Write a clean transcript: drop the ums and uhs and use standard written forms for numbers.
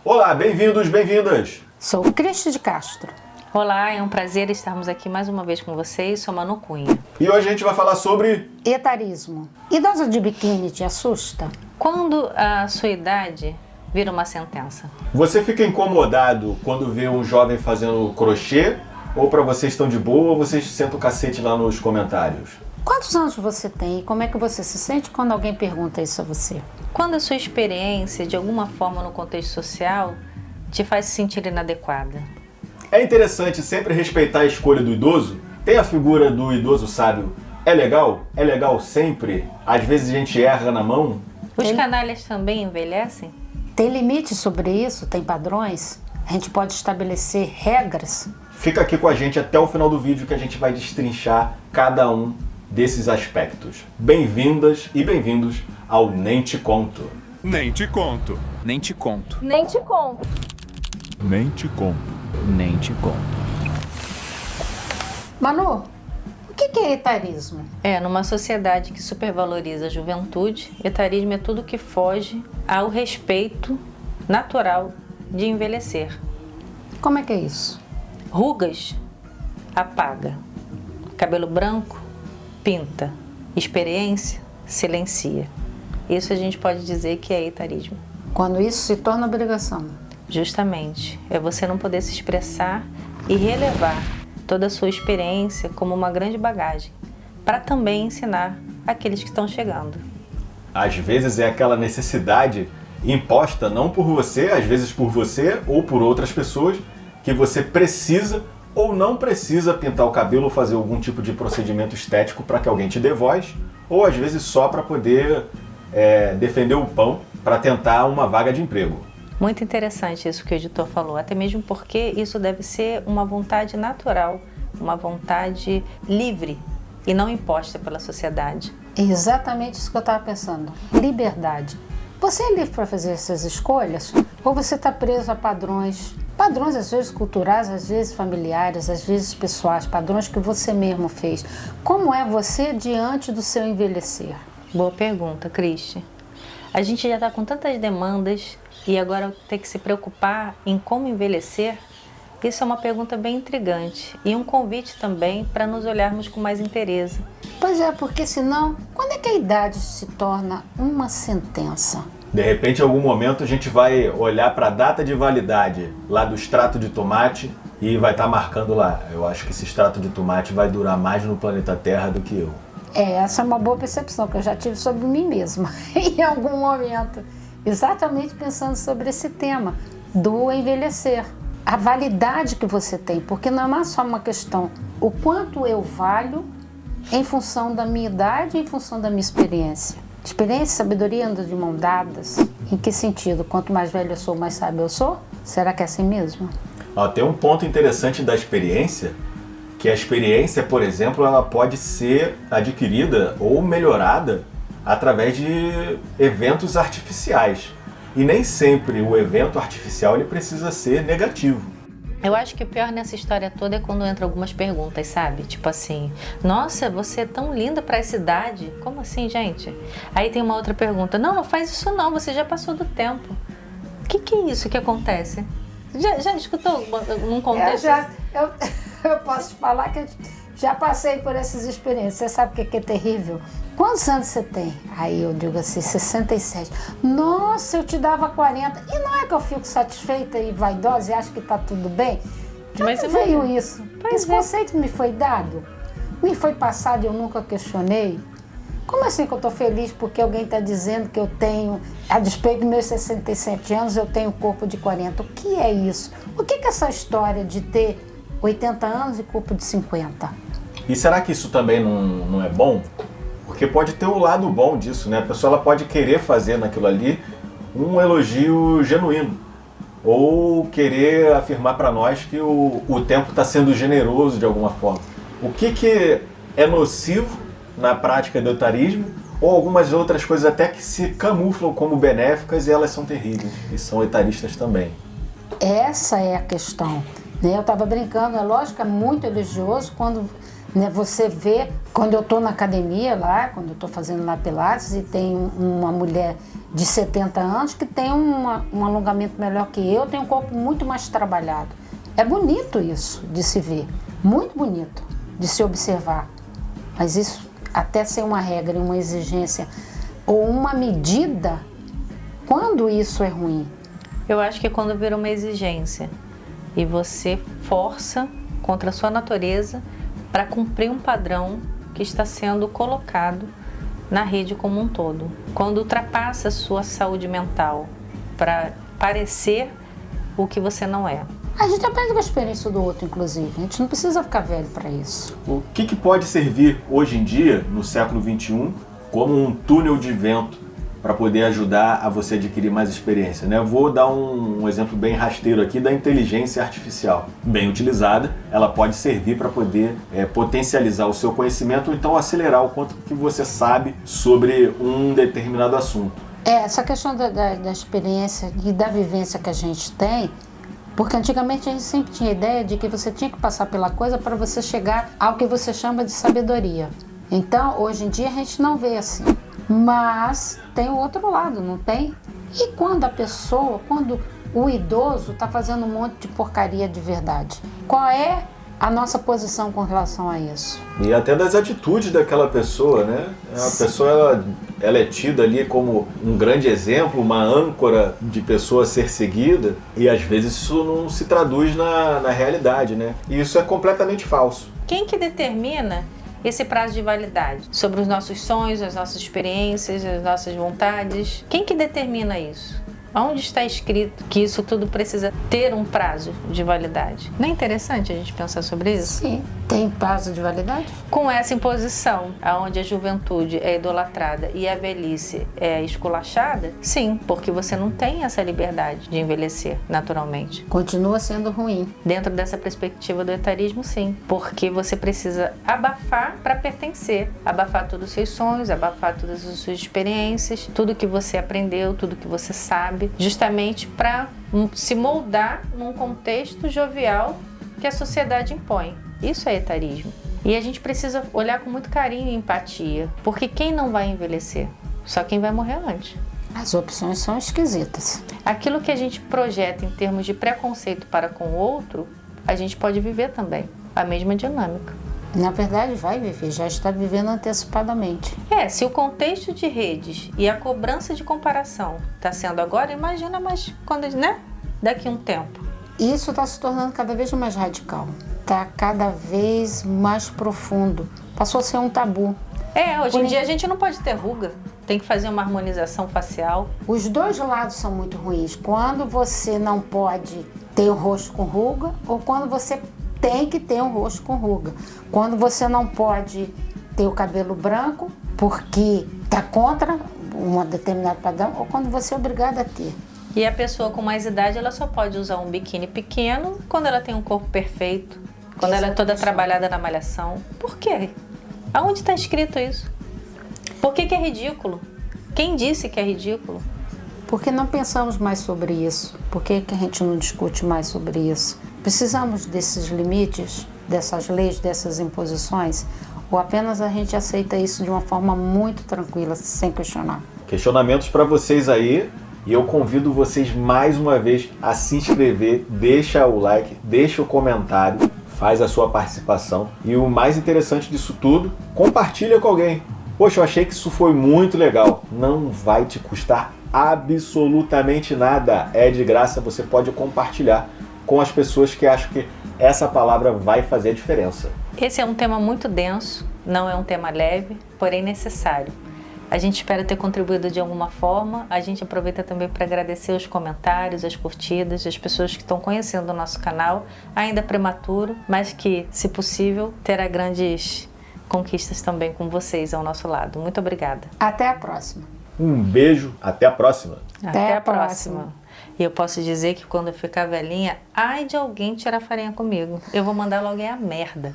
Olá, bem-vindos, bem-vindas! Sou Cristi de Castro. Olá, é um prazer estarmos aqui mais uma vez com vocês, sou Manu Cunha. E hoje a gente vai falar sobre... Etarismo. Idosa de biquíni te assusta? Quando a sua idade vira uma sentença? Você fica incomodado quando vê um jovem fazendo crochê? Ou pra vocês estão de boa, ou vocês sentam o cacete lá nos comentários? Quantos anos você tem e como é que você se sente quando alguém pergunta isso a você? Quando a sua experiência, de alguma forma no contexto social, te faz se sentir inadequada? É interessante sempre respeitar a escolha do idoso? Tem a figura do idoso sábio. É legal? É legal sempre? Às vezes a gente erra na mão? Os canalhas também envelhecem? Tem limites sobre isso? Tem padrões? A gente pode estabelecer regras? Fica aqui com a gente até o final do vídeo que a gente vai destrinchar cada um desses aspectos. Bem-vindas e bem-vindos ao Nem Te Conto. Nem te conto. Nem te conto. Nem te conto. Nem te conto. Nem te conto. Manu, o que é etarismo? Numa sociedade que supervaloriza a juventude, etarismo é tudo que foge ao respeito natural de envelhecer. Como é que é isso? Rugas, apaga. Cabelo branco, pinta. Experiência, silencia. Isso a gente pode dizer que é etarismo. Quando isso se torna obrigação. Justamente, é você não poder se expressar e relevar toda a sua experiência como uma grande bagagem, para também ensinar aqueles que estão chegando. Às vezes é aquela necessidade imposta não por você, às vezes por você ou por outras pessoas, que você precisa ou não precisa pintar o cabelo ou fazer algum tipo de procedimento estético para que alguém te dê voz, ou às vezes só para poder defender o pão, para tentar uma vaga de emprego. Muito interessante isso que o editor falou, até mesmo porque isso deve ser uma vontade natural, uma vontade livre e não imposta pela sociedade. É exatamente isso que eu estava pensando. Liberdade. Você é livre para fazer essas escolhas? Ou você está preso a padrões? Padrões às vezes culturais, às vezes familiares, às vezes pessoais, padrões que você mesmo fez. Como é você diante do seu envelhecer? Boa pergunta, Cristi. A gente já está com tantas demandas e agora ter que se preocupar em como envelhecer, isso é uma pergunta bem intrigante e um convite também para nos olharmos com mais interesse. Pois é, porque senão, quando é que a idade se torna uma sentença? De repente, em algum momento, a gente vai olhar para a data de validade lá do extrato de tomate e vai estar marcando lá. Eu acho que esse extrato de tomate vai durar mais no planeta Terra do que eu. Essa é uma boa percepção que eu já tive sobre mim mesma, em algum momento. Exatamente pensando sobre esse tema do envelhecer. A validade que você tem, porque não é só uma questão o quanto eu valho em função da minha idade e em função da minha experiência. Experiência e sabedoria andam de mão dadas. Em que sentido? Quanto mais velho eu sou, mais sábio eu sou? Será que é assim mesmo? Tem um ponto interessante da experiência, que a experiência, por exemplo, ela pode ser adquirida ou melhorada através de eventos artificiais. E nem sempre o evento artificial ele precisa ser negativo. Eu acho que o pior nessa história toda é quando entram algumas perguntas, sabe? Tipo assim, nossa, você é tão linda para essa idade. Como assim, gente? Aí tem uma outra pergunta, não faz isso não, você já passou do tempo. O que é isso que acontece? Já escutou num contexto? Eu posso te falar que eu já passei por essas experiências. Você sabe o que é terrível? Quantos anos você tem? Aí eu digo assim, 67. Nossa, eu te dava 40. E não é que eu fico satisfeita e vaidosa e acho que tá tudo bem? De onde veio isso? Esse conceito me foi dado? Me foi passado e eu nunca questionei? Como assim que eu tô feliz porque alguém está dizendo que eu tenho, a despeito dos meus 67 anos, eu tenho corpo de 40? O que é isso? O que é essa história de ter 80 anos e corpo de 50? E será que isso também não é bom? Porque pode ter o lado bom disso, né? A pessoa ela pode querer fazer naquilo ali um elogio genuíno. Ou querer afirmar para nós que o tempo está sendo generoso de alguma forma. O que é nocivo na prática do etarismo, ou algumas outras coisas até que se camuflam como benéficas e elas são terríveis, e são etaristas também. Essa é a questão. Eu estava brincando, é lógico, é muito elogioso quando Né? Você vê, quando eu estou na academia lá, quando eu estou fazendo lá Pilates e tem uma mulher de 70 anos que tem um alongamento melhor que eu, tem um corpo muito mais trabalhado. É bonito isso de se ver, muito bonito de se observar. Mas isso, até ser uma regra, uma exigência ou uma medida, quando isso é ruim? Eu acho que é quando vira uma exigência e você força contra a sua natureza para cumprir um padrão que está sendo colocado na rede como um todo. Quando ultrapassa a sua saúde mental para parecer o que você não é. A gente aprende com a experiência do outro, inclusive. A gente não precisa ficar velho para isso. O que pode servir hoje em dia, no século XXI, como um túnel de vento para poder ajudar a você adquirir mais experiência, né? Eu vou dar um exemplo bem rasteiro aqui da inteligência artificial. Bem utilizada, ela pode servir para poder potencializar o seu conhecimento ou então acelerar o quanto que você sabe sobre um determinado assunto. Essa questão da experiência e da vivência que a gente tem, porque antigamente a gente sempre tinha a ideia de que você tinha que passar pela coisa para você chegar ao que você chama de sabedoria. Então, hoje em dia a gente não vê assim. Mas tem o outro lado, não tem? E quando quando o idoso está fazendo um monte de porcaria de verdade? Qual é a nossa posição com relação a isso? E até das atitudes daquela pessoa, né? A pessoa ela é tida ali como um grande exemplo, uma âncora de pessoa a ser seguida, e às vezes isso não se traduz na realidade, né? E isso é completamente falso. Quem que determina esse prazo de validade sobre os nossos sonhos, as nossas experiências, as nossas vontades? Quem que determina isso? Onde está escrito que isso tudo precisa ter um prazo de validade? Não é interessante a gente pensar sobre isso? Sim. Tem prazo de validade? Com essa imposição, onde a juventude é idolatrada e a velhice é esculachada, sim, porque você não tem essa liberdade de envelhecer naturalmente. Continua sendo ruim. Dentro dessa perspectiva do etarismo, sim, porque você precisa abafar para pertencer, abafar todos os seus sonhos, abafar todas as suas experiências, tudo que você aprendeu, tudo que você sabe, justamente para se moldar num contexto jovial que a sociedade impõe. Isso é etarismo. E a gente precisa olhar com muito carinho e empatia, porque quem não vai envelhecer? Só quem vai morrer antes. As opções são esquisitas. Aquilo que a gente projeta em termos de preconceito para com o outro, a gente pode viver também. A mesma dinâmica. Na verdade, vai viver, já está vivendo antecipadamente. Se o contexto de redes e a cobrança de comparação está sendo agora, imagina mais quando, né? Daqui a um tempo. Isso está se tornando cada vez mais radical. Está cada vez mais profundo. Passou a ser um tabu. Hoje em dia a gente não pode ter ruga. Tem que fazer uma harmonização facial. Os dois lados são muito ruins. Quando você não pode ter o rosto com ruga ou quando você tem que ter um rosto com ruga. Quando você não pode ter o cabelo branco porque está contra um determinado padrão ou quando você é obrigada a ter. E a pessoa com mais idade, ela só pode usar um biquíni pequeno quando ela tem um corpo perfeito, quando ela é toda trabalhada na malhação. Por quê? Aonde está escrito isso? Por que é ridículo? Quem disse que é ridículo? Porque não pensamos mais sobre isso. Por que a gente não discute mais sobre isso? Precisamos desses limites, dessas leis, dessas imposições? Ou apenas a gente aceita isso de uma forma muito tranquila, sem questionar? Questionamentos para vocês aí. E eu convido vocês mais uma vez a se inscrever, deixa o like, deixa o comentário, faz a sua participação. E o mais interessante disso tudo, compartilha com alguém. Poxa, eu achei que isso foi muito legal. Não vai te custar absolutamente nada. É de graça, você pode compartilhar com as pessoas que acham que essa palavra vai fazer a diferença. Esse é um tema muito denso, não é um tema leve, porém necessário. A gente espera ter contribuído de alguma forma. A gente aproveita também para agradecer os comentários, as curtidas, as pessoas que estão conhecendo o nosso canal, ainda prematuro, mas que, se possível, terá grandes conquistas também com vocês ao nosso lado. Muito obrigada. Até a próxima. Um beijo, até a próxima. Até a próxima. E eu posso dizer que quando eu ficar velhinha, ai de alguém tirar farinha comigo. Eu vou mandar alguém a merda.